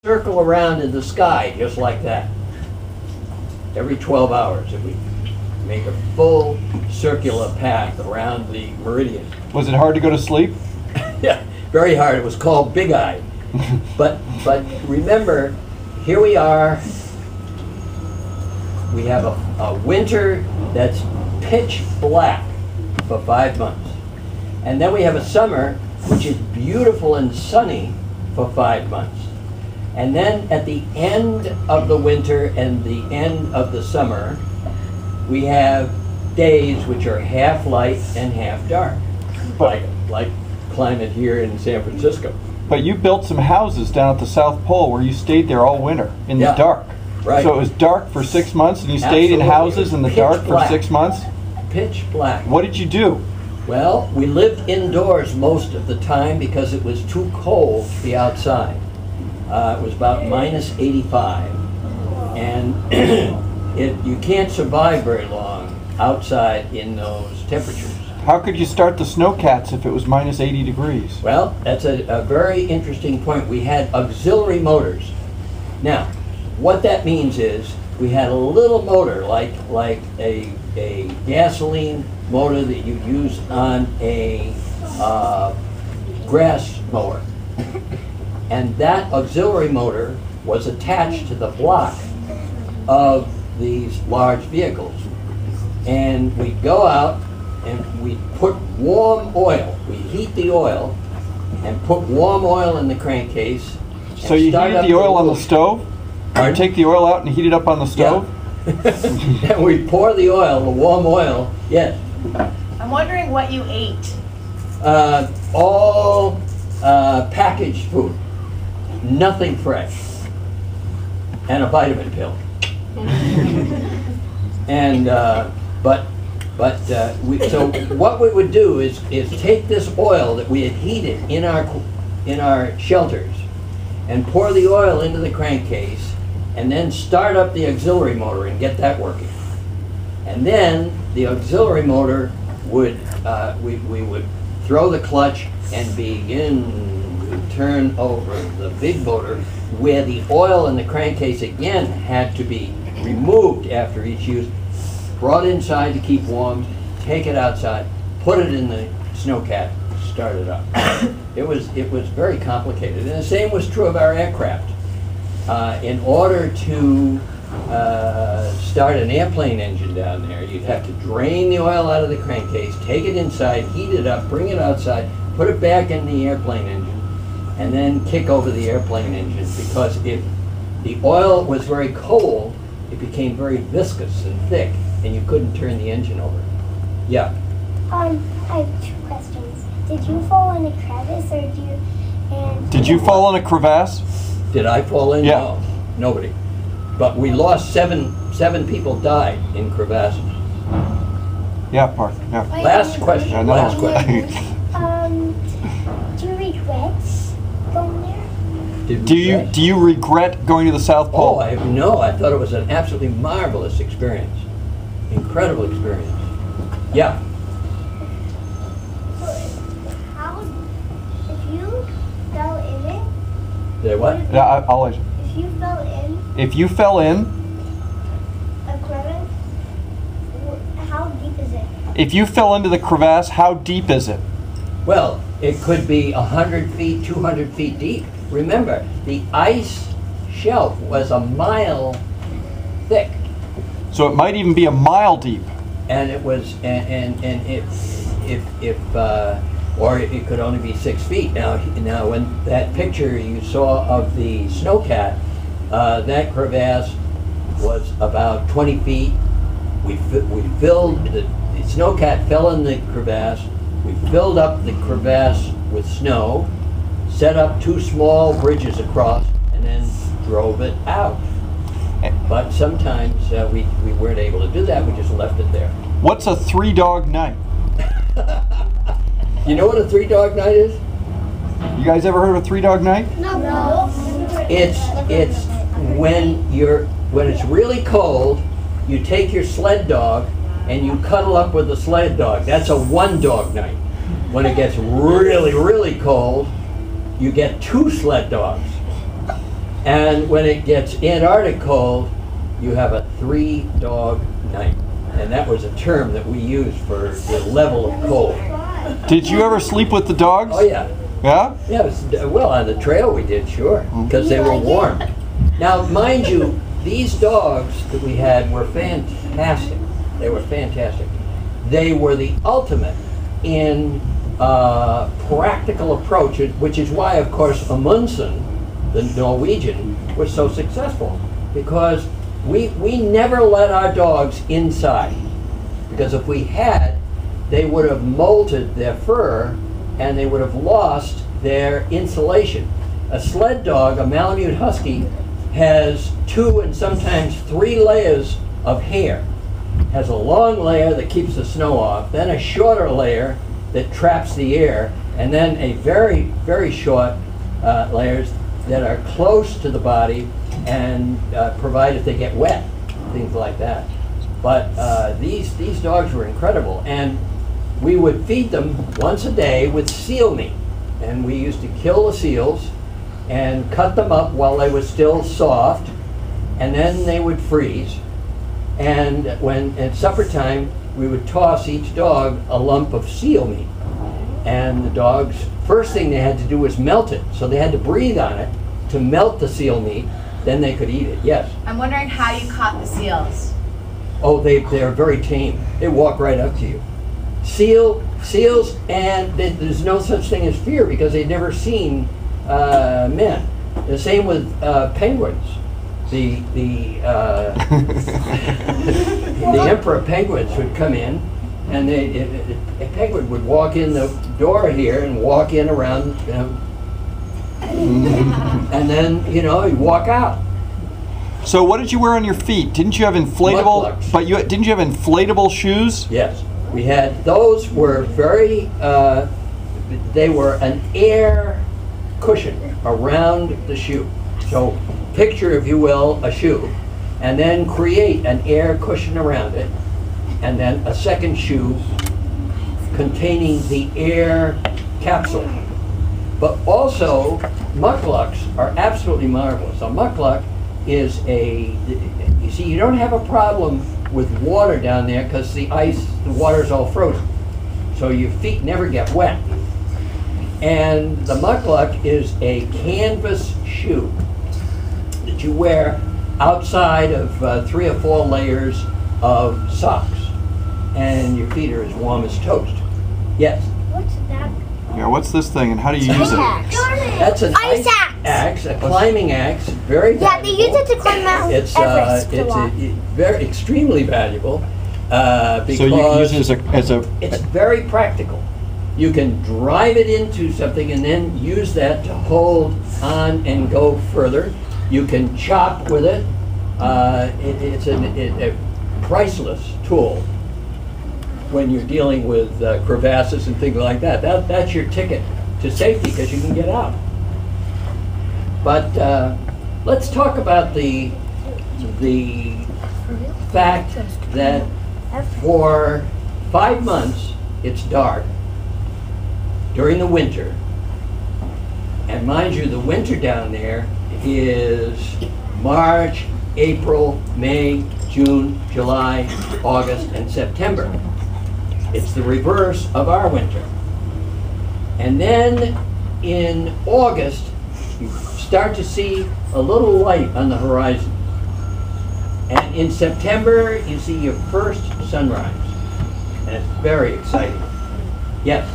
circle around in the sky just like that. Every 12 hours, it would make a full circular path around the meridian. Was it hard to go to sleep? Yeah, very hard. It was called Big Eye. But remember, here we are. We have a winter that's pitch black for 5 months. And then we have a summer which is beautiful and sunny for 5 months. And then at the end of the winter and the end of the summer, we have days which are half light and half dark, like climate here in San Francisco. But you built some houses down at the South Pole where you stayed there all winter in the dark. Right. So it was dark for 6 months and you stayed in houses in the dark for 6 months? Pitch black. What did you do? Well, we lived indoors most of the time because it was too cold to be outside. It was about minus 85, and you can't survive very long outside in those temperatures. How could you start the snowcats if it was minus 80 degrees? Well, that's a very interesting point. We had auxiliary motors. Now, what that means is we had a little motor like a gasoline motor that you use on a grass mower. And that auxiliary motor was attached to the block of these large vehicles. And we'd go out and we'd put warm oil. We'd heat the oil and put warm oil in the crankcase. So you heated the oil on the stove? You take the oil out and heat it up on the stove? Yeah. And we'd pour the oil, the warm oil, yes. I'm wondering what you ate. All packaged food. Nothing fresh, and a vitamin pill. And so what we would do is take this oil that we had heated in our shelters, and pour the oil into the crankcase, and then start up the auxiliary motor and get that working. And then the auxiliary motor would we would throw the clutch and begin turn over the big motor, where the oil in the crankcase again had to be removed after each use, brought inside to keep warm, take it outside, put it in the snowcat, start it up. It was very complicated, and the same was true of our aircraft. In order to start an airplane engine down there, you'd have to drain the oil out of the crankcase, take it inside, heat it up, bring it outside, put it back in the airplane engine, and then kick over the airplane engine, because if the oil was very cold, it became very viscous and thick, and you couldn't turn the engine over. Yeah? I have 2 questions. Did you fall in a crevice, or Did you fall in a crevasse? Did I fall in? Yeah. No, nobody. But we lost seven people died in crevasses. Yeah, Parth. Yeah. Last question. Yeah, no. Last question. Do you regret going there? Do you regret going to the South Pole? Oh, no. I thought it was an absolutely marvelous experience. Incredible experience. Yeah. If you fell in it? Did what? Yeah, I'll let you. If you fell in If you fell in a crevice, how deep is it? If you fell into the crevasse, how deep is it? Well, it could be 100 feet, 200 feet deep. Remember, the ice shelf was a mile thick. So it might even be a mile deep. And it was, or it could only be 6 feet. Now, when that picture you saw of the snowcat, that crevasse was about 20 feet. We filled the snowcat fell in the crevasse. We filled up the crevasse with snow, set up 2 small bridges across, and then drove it out. But sometimes we weren't able to do that. We just left it there. What's a 3-dog night? You know what a 3-dog night is? You guys ever heard of a 3-dog night? No. It's when it's really cold, you take your sled dog and you cuddle up with the sled dog. That's a 1-dog night. When it gets really, really cold, you get 2 sled dogs. And when it gets Antarctic cold, you have a 3-dog night. And that was a term that we used for the level of cold. Did you ever sleep with the dogs? Oh yeah. Yeah? Yeah, it was, well, on the trail we did, sure, because they were warm. Now, mind you, these dogs that we had were fantastic. They were fantastic. They were the ultimate in practical approach, which is why, of course, Amundsen, the Norwegian, was so successful, because we never let our dogs inside, because if we had, they would have molted their fur and they would have lost their insulation. A sled dog, a Malamute Husky, has 2 and sometimes 3 layers of hair. Has a long layer that keeps the snow off, then a shorter layer that traps the air, and then a very, very short layers that are close to the body and provide if they get wet, things like that. But these dogs were incredible, and we would feed them once a day with seal meat, and we used to kill the seals and cut them up while they were still soft, and then they would freeze. And when at supper time, we would toss each dog a lump of seal meat, and the dogs, first thing they had to do was melt it, so they had to breathe on it to melt the seal meat, then they could eat it. Yes? I'm wondering how you caught the seals. Oh, they're very tame. They walk right up to you. Seals, and there's no such thing as fear because they'd never seen men. The same with penguins. The emperor penguins would come in, and a penguin would walk in the door here and walk in around, and then he'd walk out. So what did you wear on your feet? Didn't you have inflatable? Mudlarks. But didn't you have inflatable shoes? Yes, we had. Those were very. They were an air cushion around the shoe. So picture, if you will, a shoe, and then create an air cushion around it, and then a second shoe containing the air capsule. But also, mucklucks are absolutely marvelous. A muckluck is you see, you don't have a problem with water down there because the water's all frozen. So your feet never get wet. And the muckluck is a canvas shoe that you wear outside of 3 or 4 layers of socks. And your feet are as warm as toast. Yes? What's that? Yeah, what's this thing and how do you use it? That's an Ice axe, a climbing axe, very valuable. Yeah, they use it to climb Mount Everest a lot. Very extremely valuable because So you can use it as a it's very practical. You can drive it into something and then use that to hold on and go further. You can chop with it. It's a priceless tool when you're dealing with crevasses and things like that. That's your ticket to safety because you can get out. But let's talk about the fact that for 5 months it's dark during the winter. And mind you, the winter down there is March, April, May, June, July, August, and September. It's the reverse of our winter. And then in August, you start to see a little light on the horizon. And in September, you see your first sunrise. And it's very exciting. Yes?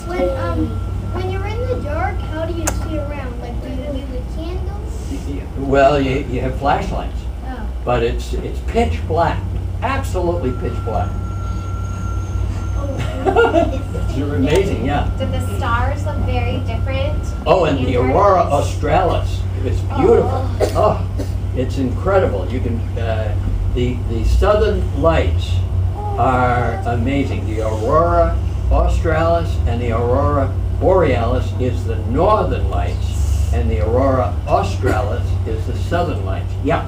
When you're in the dark, how do you see around? Like, do you use a candle? Well, you have flashlights. Oh. But it's pitch black. Absolutely pitch black. It's amazing, yeah. Did the stars look very different? Oh, and the Aurora Australis. It's beautiful. Oh, it's incredible. You can, the southern lights are amazing. The Aurora Australis and the Aurora Borealis is the northern lights, and the Aurora Australis is the southern lights. Yeah.